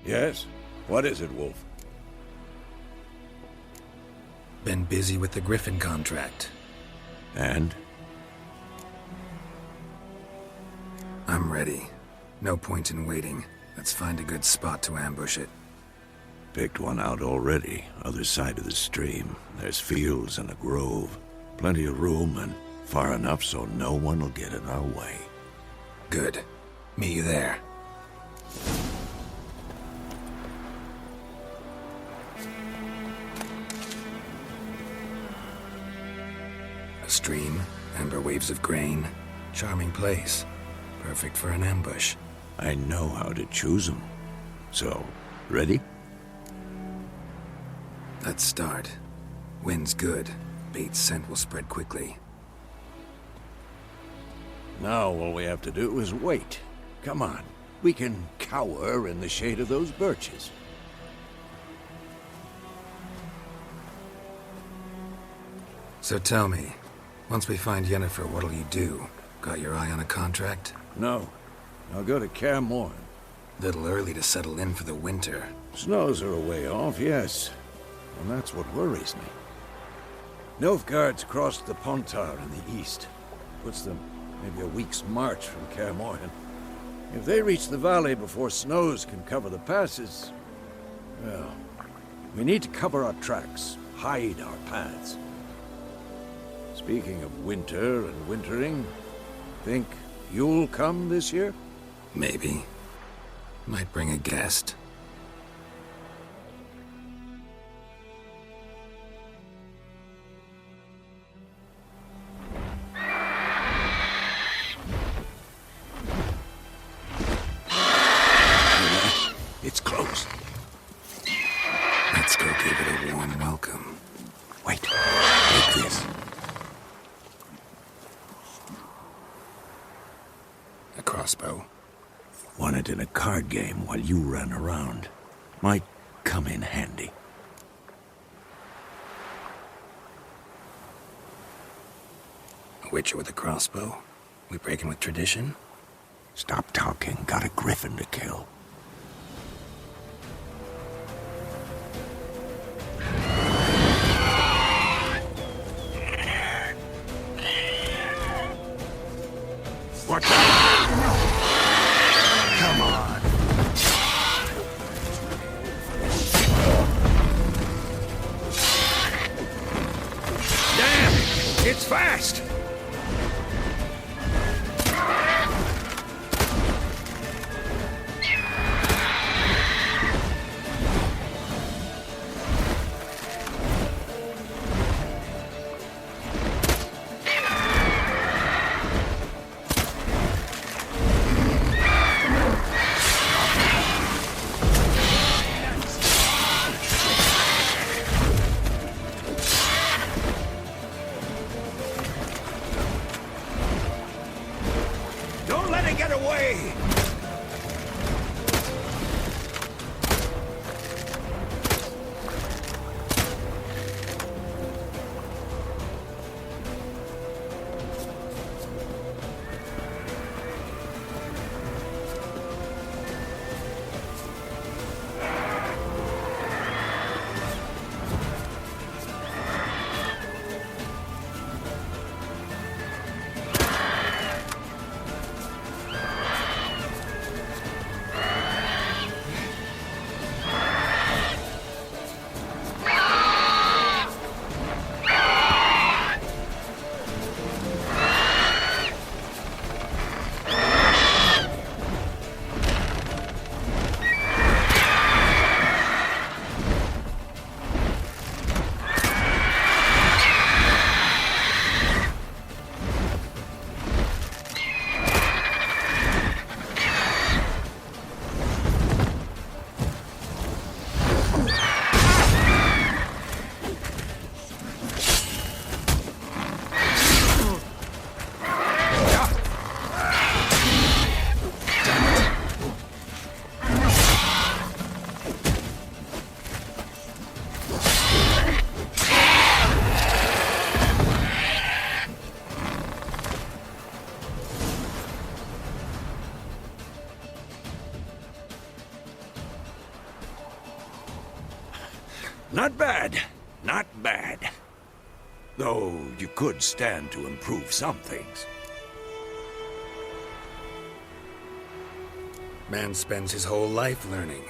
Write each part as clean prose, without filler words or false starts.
Yes? What is it, Wolf? Been busy with the Griffin contract. And? I'm ready. No point in waiting. Let's find a good spot to ambush it. Picked one out already, other side of the stream. There's fields and a grove. Plenty of room and far enough so no one will get in our way. Good. Meet you there. A stream, amber waves of grain. Charming place. Perfect for an ambush. I know how to choose them. So, ready? Let's start. Wind's good. Bait's scent will spread quickly. Now all we have to do is wait. Come on. We can cower in the shade of those birches. So tell me, once we find Yennefer, what'll you do? Got your eye on a contract? No. I'll go to Kaer Morhen. Little early to settle in for the winter. Snows are a way off, yes. And that's what worries me. Nilfgaard's crossed the Pontar in the east. Puts them maybe a week's march from Kaer Morhen. If they reach the valley before snows can cover the passes, well, we need to cover our tracks, hide our paths. Speaking of winter and wintering, think you'll come this year? Maybe. Might bring a guest. It's close. Let's go give it a warm welcome. Wait, take this. A crossbow. Won it in a card game while you ran around. Might come in handy. A witcher with a crossbow? We breaking with tradition? Stop talking. Got a griffin to kill. Watch out! Come on. Damn! It's fast! Don't let it get away! Not bad. Not bad. Though you could stand to improve some things. Man spends his whole life learning.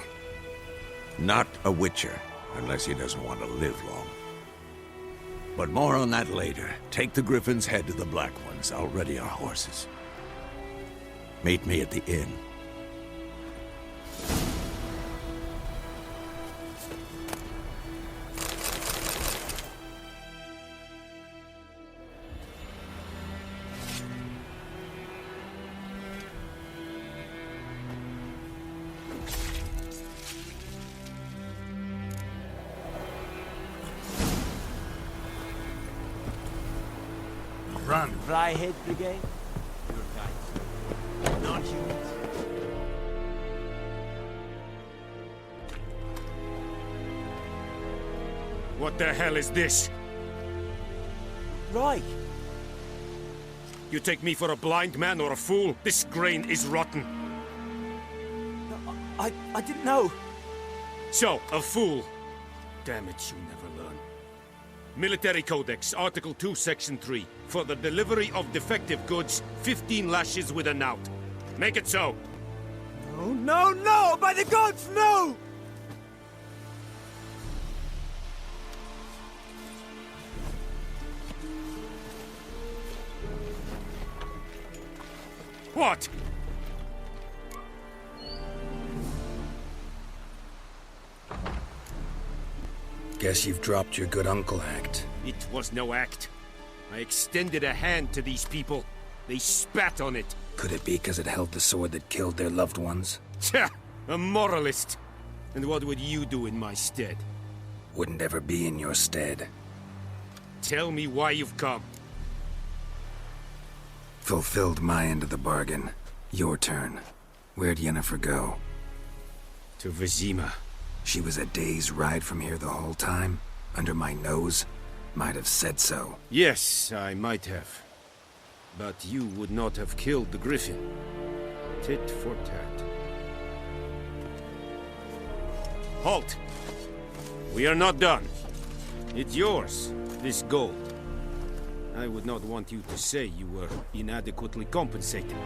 Not a witcher, unless he doesn't want to live long. But more on that later. Take the Griffin's head to the Black Ones. I'll ready our horses. Meet me at the inn. Run. Flyhead Brigade? Your guides. Non-humans. What the hell is this? Right. You take me for a blind man or a fool? This grain is rotten. No, I didn't know. So, a fool. Damn it, you never learn. Military Codex, Article 2, Section 3. For the delivery of defective goods, 15 lashes with a knout. Make it so. No, no, no! By the gods, no! What? Guess you've dropped your good uncle act. It was no act. I extended a hand to these people. They spat on it. Could it be because it held the sword that killed their loved ones? Tja, a moralist. And what would you do in my stead? Wouldn't ever be in your stead. Tell me why you've come. Fulfilled my end of the bargain. Your turn. Where'd Yennefer go? To Vizima. She was a day's ride from here the whole time? Under my nose? Might have said so. Yes, I might have. But you would not have killed the Griffin. Tit for tat. Halt! We are not done. It's yours, this gold. I would not want you to say you were inadequately compensated.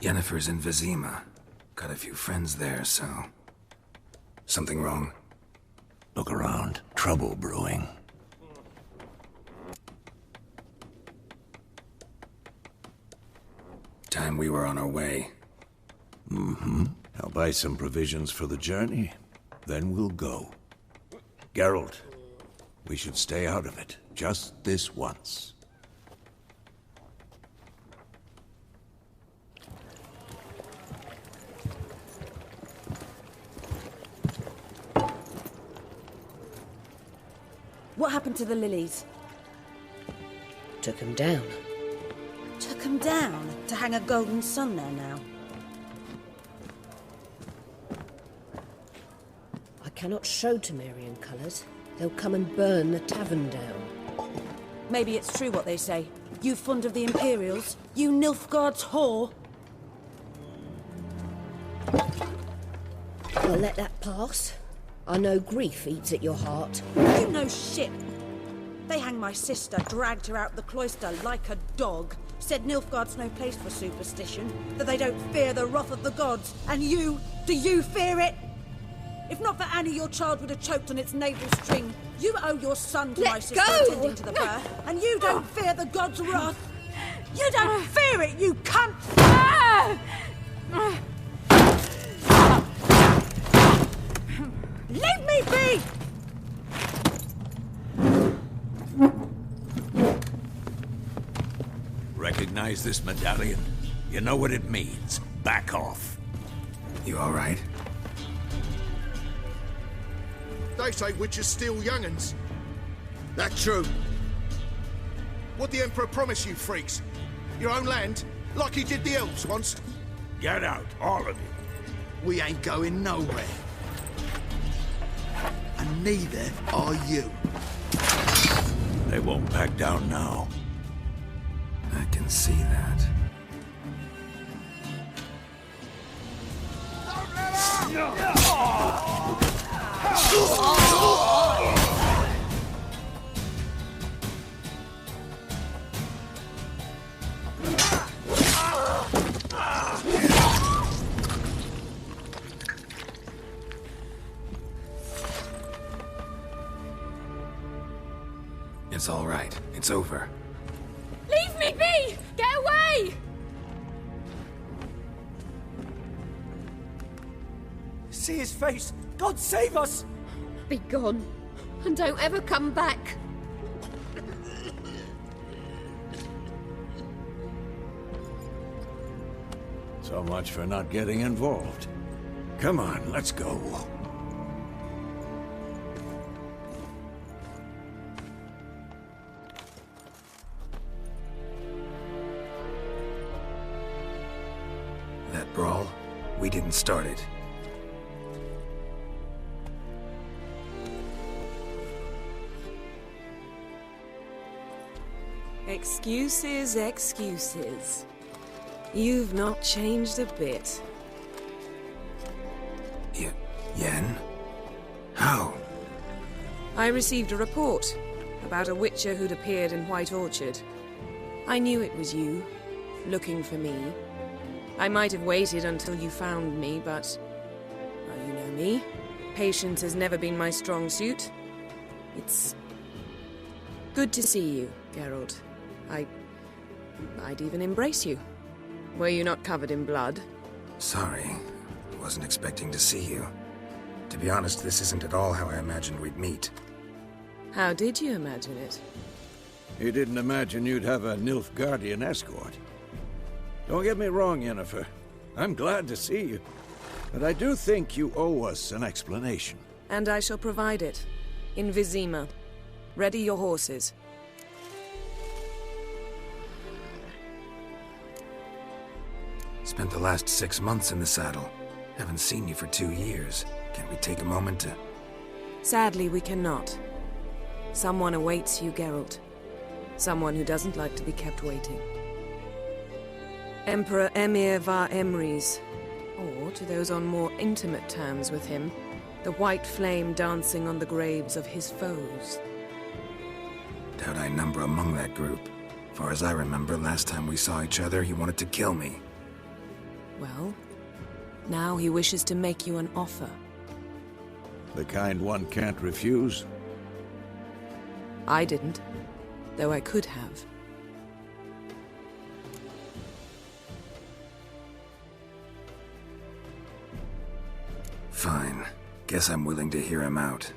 Yennefer's in Vizima. Got a few friends there, so... Something wrong? Look around. Trouble brewing. Time we were on our way. Mm-hmm. I'll buy some provisions for the journey. Then we'll go. Geralt, we should stay out of it. Just this once. What happened to the lilies? Took him down. Took them down to hang a golden sun there now. I cannot show Temerian colours. They'll come and burn the tavern down. Maybe it's true what they say. You fond of the Imperials? You Nilfgaard's whore? I'll let that pass. I know grief eats at your heart. You know shit. They hanged my sister, dragged her out the cloister like a dog. Said Nilfgaard's no place for superstition, that they don't fear the wrath of the gods. And you, do you fear it? If not for Annie, your child would have choked on its navel string. You owe your son to my sister attending to the birth, and you don't fear the gods' wrath. You don't fear it, you cunt! Leave me be! Recognize this medallion? You know what it means. Back off. You all right? They say witches steal young'uns. That true? What the Emperor promise you, freaks? Your own land? Like he did the elves once? Get out, all of you. We ain't going nowhere. And neither are you. They won't back down now. I can see that. It's all right. It's over. Leave me be! Get away! See his face! God save us! Be gone, and don't ever come back. So much for not getting involved. Come on, let's go. That brawl, we didn't start it. Excuses, excuses. You've not changed a bit. Yen? How? I received a report about a witcher who'd appeared in White Orchard. I knew it was you, looking for me. I might have waited until you found me, but... well, you know me. Patience has never been my strong suit. It's... good to see you, Geralt. I'd even embrace you. Were you not covered in blood? Sorry. Wasn't expecting to see you. To be honest, this isn't at all how I imagined we'd meet. How did you imagine it? You didn't imagine you'd have a Nilfgaardian escort. Don't get me wrong, Yennefer. I'm glad to see you. But I do think you owe us an explanation. And I shall provide it. In Vizima. Ready your horses. Spent the last 6 months in the saddle. Haven't seen you for 2 years. Can't we take a moment to... Sadly, we cannot. Someone awaits you, Geralt. Someone who doesn't like to be kept waiting. Emperor Emir var Emrys. Or, to those on more intimate terms with him, the white flame dancing on the graves of his foes. Doubt I number among that group. Far as I remember, last time we saw each other, he wanted to kill me. Well, now he wishes to make you an offer. The kind one can't refuse. I didn't, though I could have. Fine. Guess I'm willing to hear him out.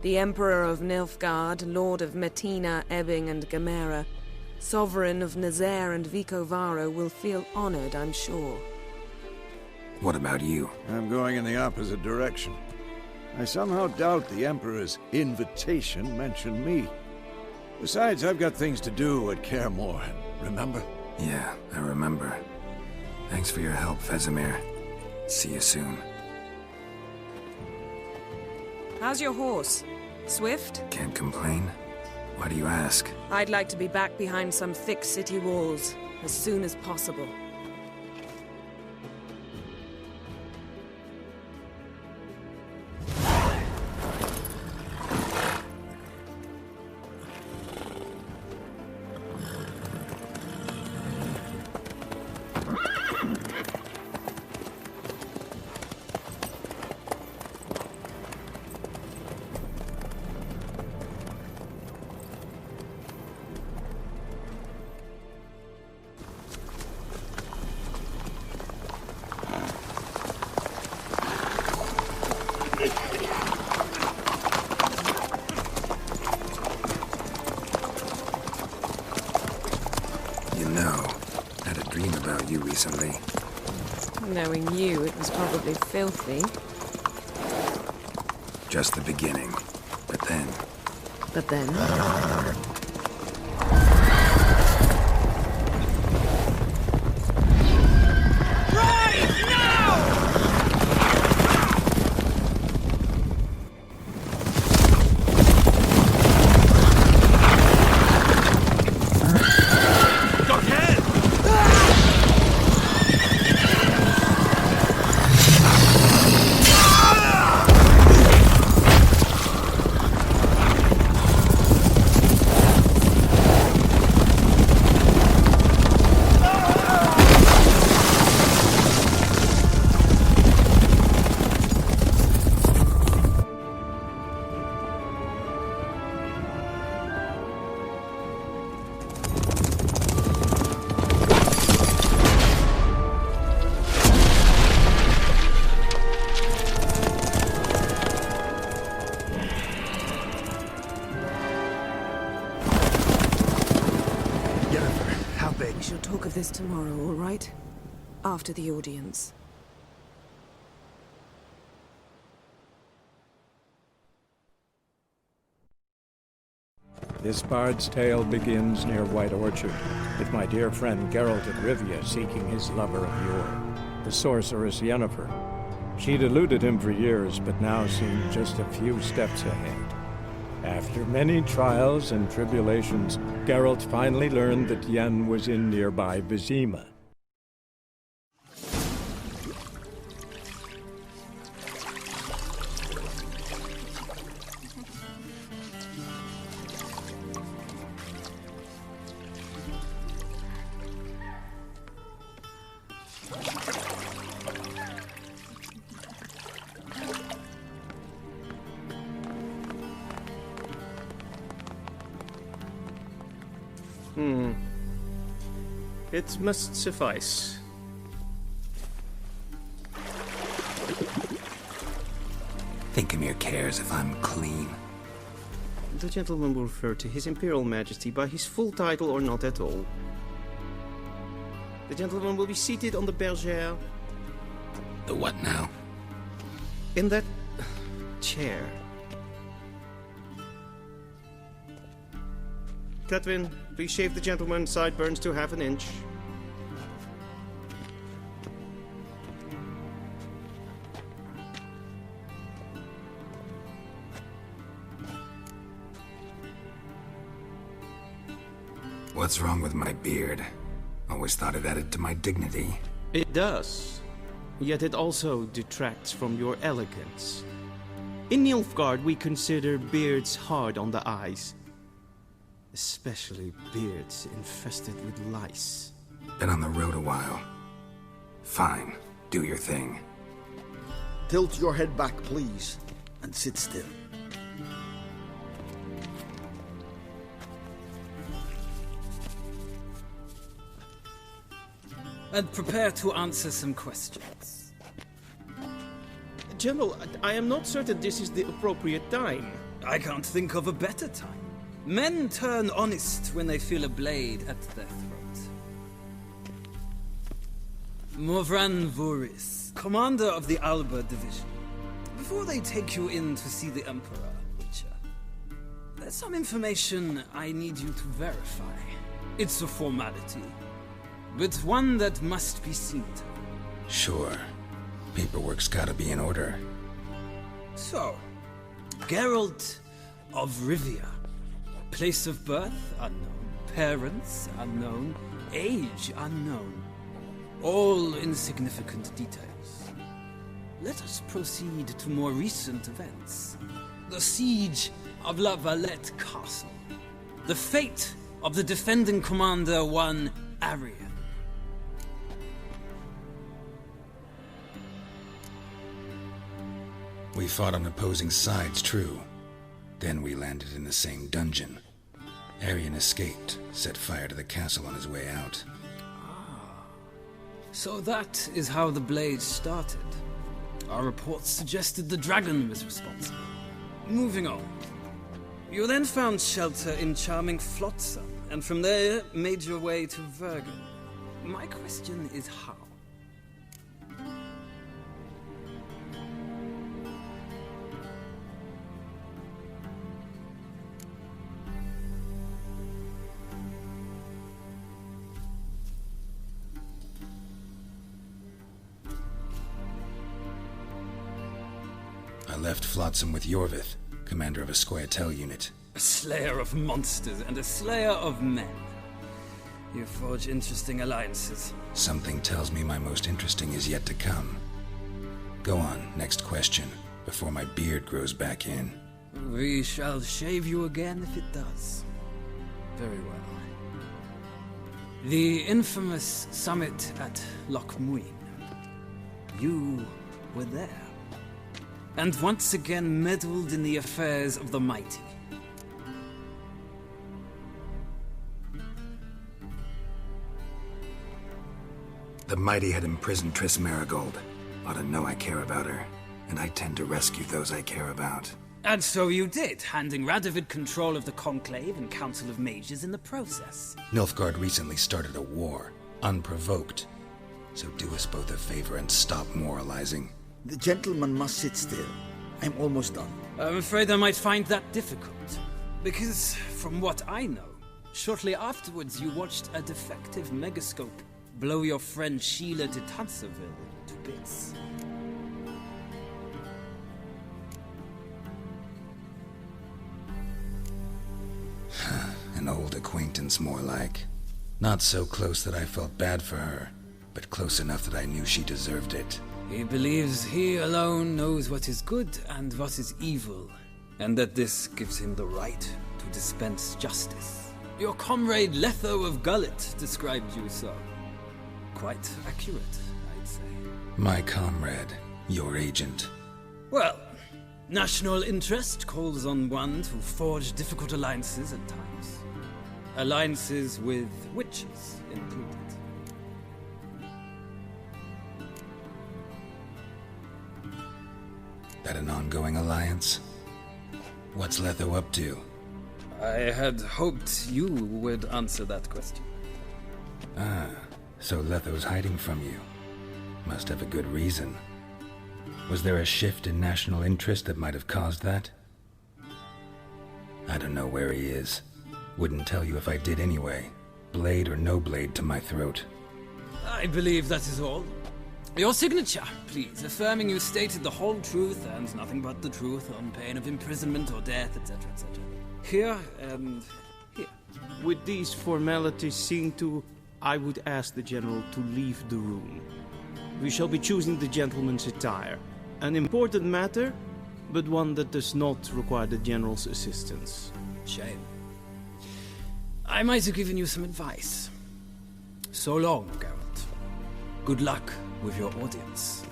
The Emperor of Nilfgaard, Lord of Metina, Ebbing and Gamera, Sovereign of Nazaire and Vicovaro will feel honored, I'm sure. What about you? I'm going in the opposite direction. I somehow doubt the Emperor's invitation mentioned me. Besides, I've got things to do at Kaer Morhen, remember? Yeah, I remember. Thanks for your help, Vesemir. See you soon. How's your horse? Swift? Can't complain. Why do you ask? I'd like to be back behind some thick city walls as soon as possible. You recently. Knowing you, it was probably filthy. Just the beginning. But then... But then... Run! How big? We shall talk of this tomorrow, all right? After the audience. This bard's tale begins near White Orchard, with my dear friend Geralt of Rivia seeking his lover of yore, the sorceress Yennefer. She'd eluded him for years, but now seemed just a few steps ahead. After many trials and tribulations, Geralt finally learned that Yen was in nearby Vizima. It must suffice. Thinkemere cares if I'm clean. The gentleman will refer to His Imperial Majesty by his full title or not at all. The gentleman will be seated on the bergère. The what now? In that chair. Catwin, please shave the gentleman's sideburns to half an inch. What's wrong with my beard? Always thought it added to my dignity. It does. Yet it also detracts from your elegance. In Nilfgaard, we consider beards hard on the eyes. Especially beards infested with lice. Been on the road a while. Fine, do your thing. Tilt your head back, please, and sit still. And prepare to answer some questions. General, I am not certain this is the appropriate time. I can't think of a better time. Men turn honest when they feel a blade at their throat. Morvran Voris, commander of the Alba Division. Before they take you in to see the Emperor, Witcher, there's some information I need you to verify. It's a formality, but one that must be seen to. Sure. Paperwork's gotta be in order. So, Geralt of Rivia. Place of birth unknown, parents unknown, age unknown. All insignificant details. Let us proceed to more recent events. The siege of La Valette Castle. The fate of the defending commander, one Arian. We fought on opposing sides, true. Then we landed in the same dungeon. Arian escaped, set fire to the castle on his way out. So that is how the blaze started. Our reports suggested the dragon was responsible. Moving on. You then found shelter in charming Flotsam, and from there made your way to Vergen. My question is how? I left Flotsam with Yorvith, commander of a Scoia'tael unit. A slayer of monsters and a slayer of men. You forge interesting alliances. Something tells me my most interesting is yet to come. Go on, next question, before my beard grows back in. We shall shave you again if it does. Very well. The infamous summit at Loch Muin. You were there. And once again meddled in the affairs of the mighty. The mighty had imprisoned Triss Marigold. Ought to know I care about her, and I tend to rescue those I care about. And so you did, handing Radovid control of the Conclave and Council of Mages in the process. Nilfgaard recently started a war, unprovoked. So do us both a favor and stop moralizing. The gentleman must sit still. I'm almost done. I'm afraid I might find that difficult. Because, from what I know, shortly afterwards you watched a defective megascope blow your friend Sheila de Tanserville to bits. An old acquaintance, more like. Not so close that I felt bad for her, but close enough that I knew she deserved it. He believes he alone knows what is good and what is evil, and that this gives him the right to dispense justice. Your comrade Letho of Gullet described you so. Quite accurate, I'd say. My comrade, your agent. Well, national interest calls on one to forge difficult alliances at times. Alliances with witches included. That an ongoing alliance? What's Letho up to? I had hoped you would answer that question. Ah, so Letho's hiding from you. Must have a good reason. Was there a shift in national interest that might have caused that? I don't know where he is. Wouldn't tell you if I did anyway. Blade or no blade to my throat. I believe that is all. Your signature, please, affirming you stated the whole truth and nothing but the truth on pain of imprisonment or death, etc., etc. Here and here. With these formalities seen to, I would ask the General to leave the room. We shall be choosing the gentleman's attire. An important matter, but one that does not require the General's assistance. Shame. I might have given you some advice. So long, Geralt. Good luck with your audience.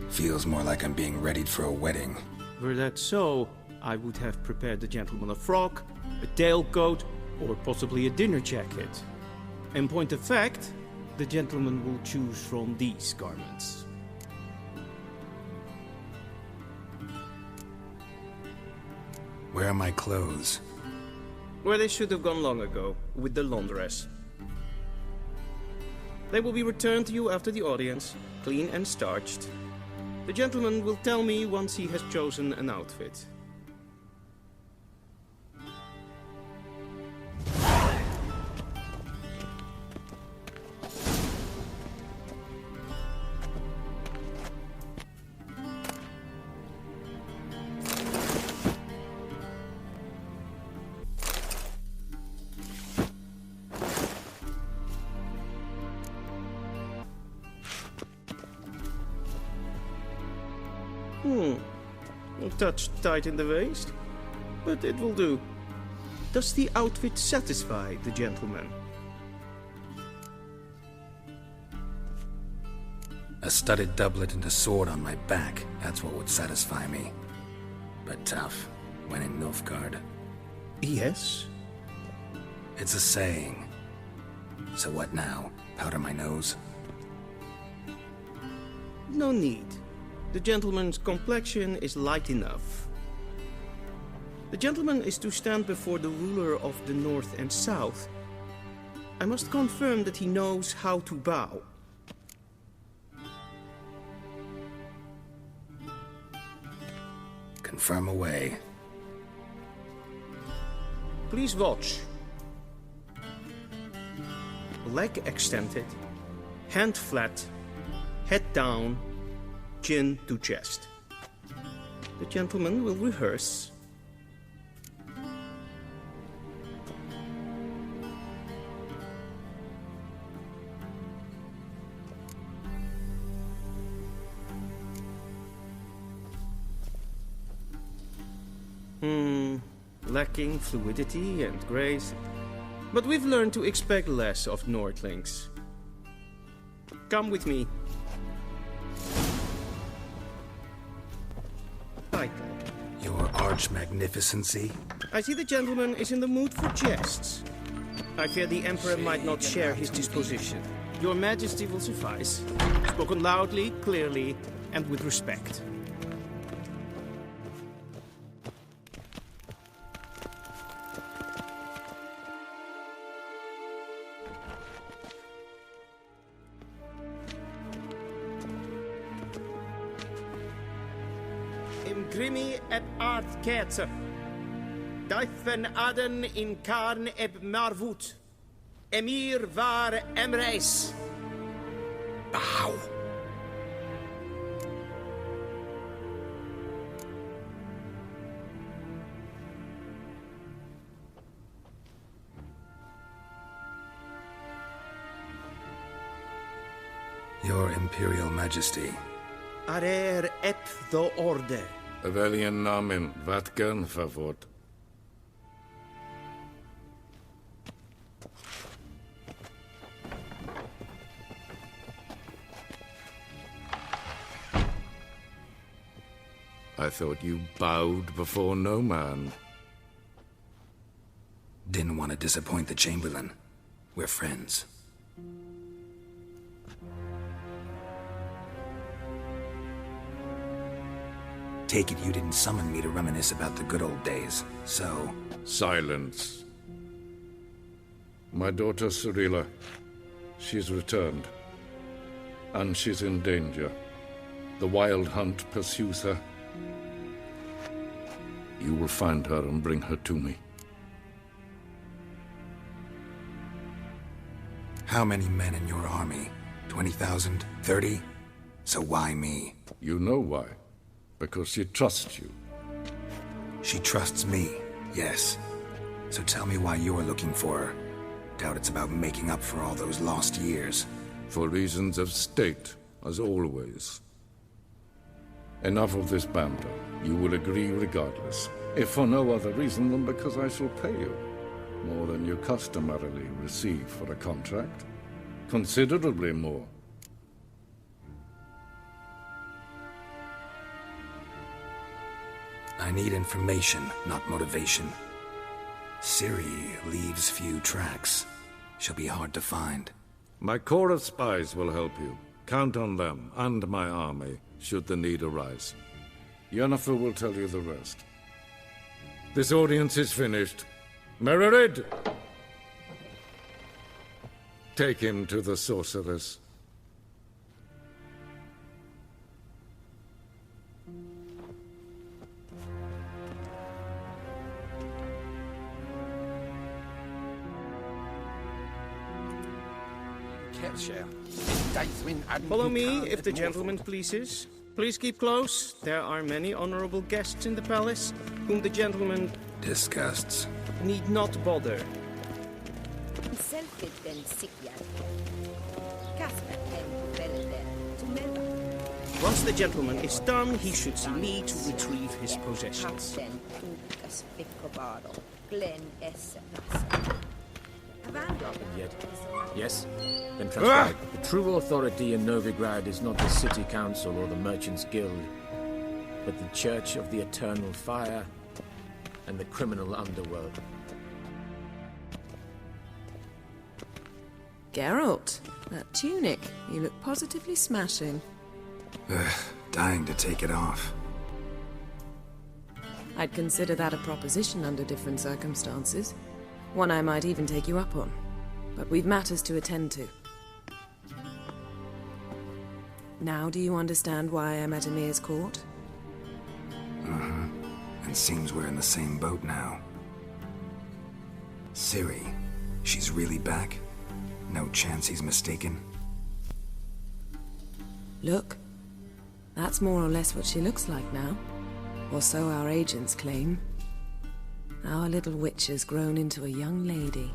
Feels more like I'm being readied for a wedding. Were that so, I would have prepared the gentleman a frock, a tailcoat, or possibly a dinner jacket. In point of fact, the gentleman will choose from these garments. Where are my clothes? Where they should have gone long ago, with the laundress. They will be returned to you after the audience, clean and starched. The gentleman will tell me once he has chosen an outfit. A touch tight in the waist, but it will do. Does the outfit satisfy the gentleman? A studded doublet and a sword on my back, that's what would satisfy me. But tough, when in Nilfgaard. Yes? It's a saying. So what now? Powder my nose? No need. The gentleman's complexion is light enough. The gentleman is to stand before the ruler of the North and South. I must confirm that he knows how to bow. Confirm away. Please watch. Leg extended, hand flat, head down, chin to chest. The gentleman will rehearse. Lacking fluidity and grace. But we've learned to expect less of Nordlings. Come with me. Your art Arch Magnificency? I see the gentleman is in the mood for jests. I fear the Emperor might not share his disposition. Your Majesty will suffice. Spoken loudly, clearly, and with respect. Imgrimi eb art ketzer. Daifen aden in karn eb marvut. Emir var emreis. Bow. Your Imperial Majesty. Arer ep the order. Weljen namen, wat gern verwort. I thought you bowed before no man. Didn't want to disappoint the Chamberlain. We're friends. Take it you didn't summon me to reminisce about the good old days, so... Silence. My daughter Cyrilla, she's returned. And she's in danger. The Wild Hunt pursues her. You will find her and bring her to me. How many men in your army? 20,000? 30? So why me? You know why. Because she trusts you. She trusts me, yes. So tell me why you're looking for her. Doubt it's about making up for all those lost years. For reasons of state, as always. Enough of this banter. You will agree regardless. If for no other reason than because I shall pay you. More than you customarily receive for a contract. Considerably more. I need information, not motivation. Ciri leaves few tracks. She'll be hard to find. My corps of spies will help you. Count on them, and my army, should the need arise. Yennefer will tell you the rest. This audience is finished. Mererid! Take him to the sorceress. Follow me, if the gentleman pleases. Please keep close. There are many honorable guests in the palace, whom the gentleman... disgusts. ...need not bother. Once the gentleman is done, he should see me to retrieve his possessions. Yes? Then transcribe. The true authority in Novigrad is not the city council or the merchants' guild, but the Church of the Eternal Fire and the criminal underworld. Geralt, that tunic. You look positively smashing. Dying to take it off. I'd consider that a proposition under different circumstances. One I might even take you up on. But we've matters to attend to. Now do you understand why I'm at Emir's court? Uh-huh. It seems we're in the same boat now. Ciri, she's really back? No chance he's mistaken? Look. That's more or less what she looks like now. Or so our agents claim. Our little witch has grown into a young lady.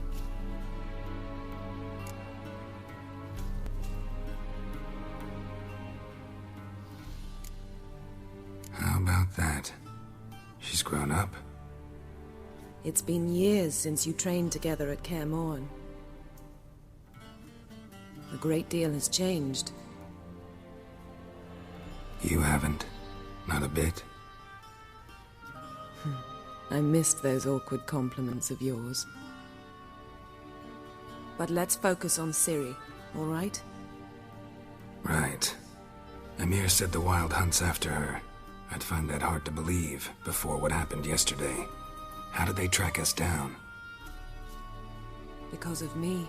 How about that? She's grown up? It's been years since you trained together at Kaer Morhen. A great deal has changed. You haven't. Not a bit. I missed those awkward compliments of yours. But let's focus on Ciri, all right? Right. Emir said the Wild Hunt's after her. I'd find that hard to believe before what happened yesterday. How did they track us down? Because of me.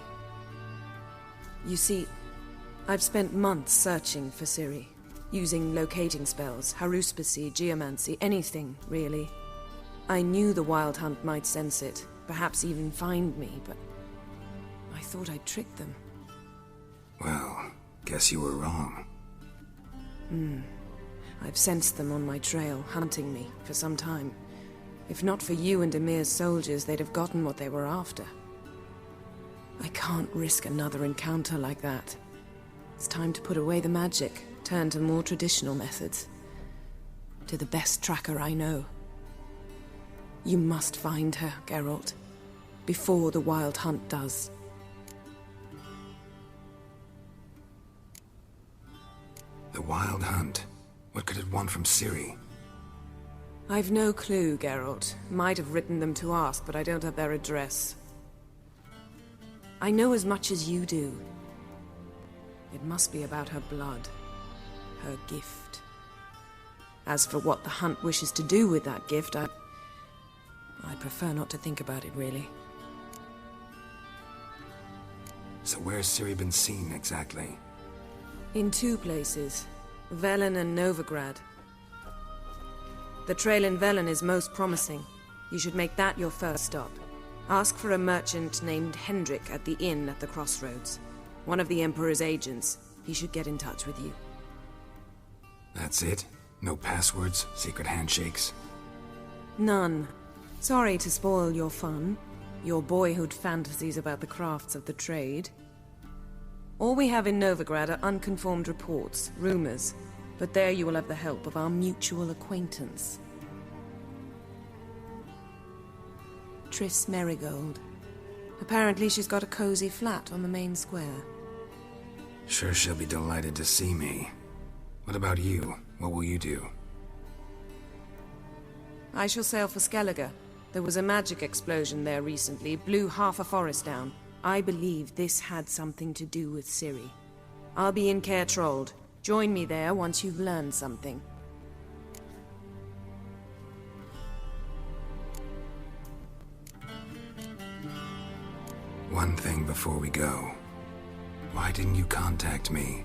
You see, I've spent months searching for Ciri, using locating spells, haruspicy, geomancy, anything, really. I knew the Wild Hunt might sense it, perhaps even find me, but I thought I'd tricked them. Well, guess you were wrong. I've sensed them on my trail, hunting me, for some time. If not for you and Emir's soldiers, they'd have gotten what they were after. I can't risk another encounter like that. It's time to put away the magic, turn to more traditional methods. To the best tracker I know. You must find her, Geralt. Before the Wild Hunt does. The Wild Hunt? What could it want from Ciri? I've no clue, Geralt. Might have written them to ask, but I don't have their address. I know as much as you do. It must be about her blood. Her gift. As for what the Hunt wishes to do with that gift, I prefer not to think about it, really. So where's Ciri been seen, exactly? In two places. Velen and Novigrad. The trail in Velen is most promising. You should make that your first stop. Ask for a merchant named Hendrik at the inn at the crossroads. One of the Emperor's agents. He should get in touch with you. That's it? No passwords? Secret handshakes? None. Sorry to spoil your fun. Your boyhood fantasies about the crafts of the trade. All we have in Novigrad are unconfirmed reports, rumors. But there you will have the help of our mutual acquaintance. Triss Merigold. Apparently she's got a cozy flat on the main square. Sure she'll be delighted to see me. What about you? What will you do? I shall sail for Skellige. There was a magic explosion there recently, blew half a forest down. I believe this had something to do with Ciri. I'll be in Caer Trold. Join me there once you've learned something. One thing before we go. Why didn't you contact me?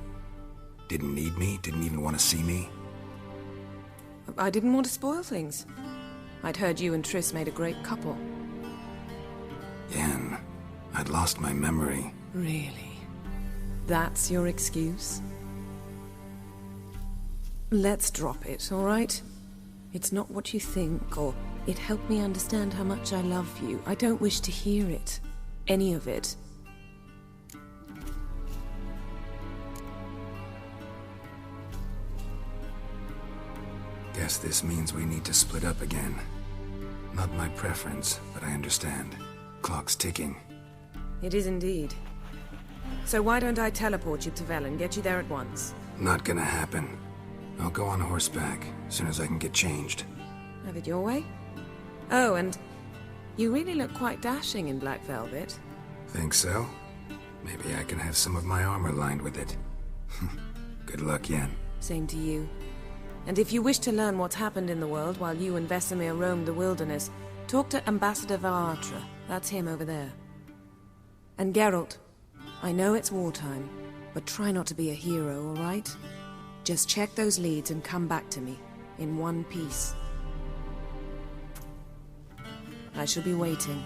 Didn't need me? Didn't even want to see me? I didn't want to spoil things. I'd heard you and Triss made a great couple. Yen, I'd lost my memory. Really? That's your excuse? Let's drop it, all right? It's not what you think, or it helped me understand how much I love you. I don't wish to hear it. Any of it. Guess this means we need to split up again. Not my preference, but I understand. Clock's ticking. It is indeed. So why don't I teleport you to Velen, get you there at once? Not gonna happen. I'll go on horseback, as soon as I can get changed. Have it your way? Oh, and you really look quite dashing in black velvet. Think so? Maybe I can have some of my armor lined with it. Good luck, Yen. Same to you. And if you wish to learn what's happened in the world while you and Vesemir roamed the wilderness, talk to Ambassador Valatra. That's him over there. And Geralt, I know it's wartime, but try not to be a hero, all right? Just check those leads and come back to me, in one piece. I shall be waiting.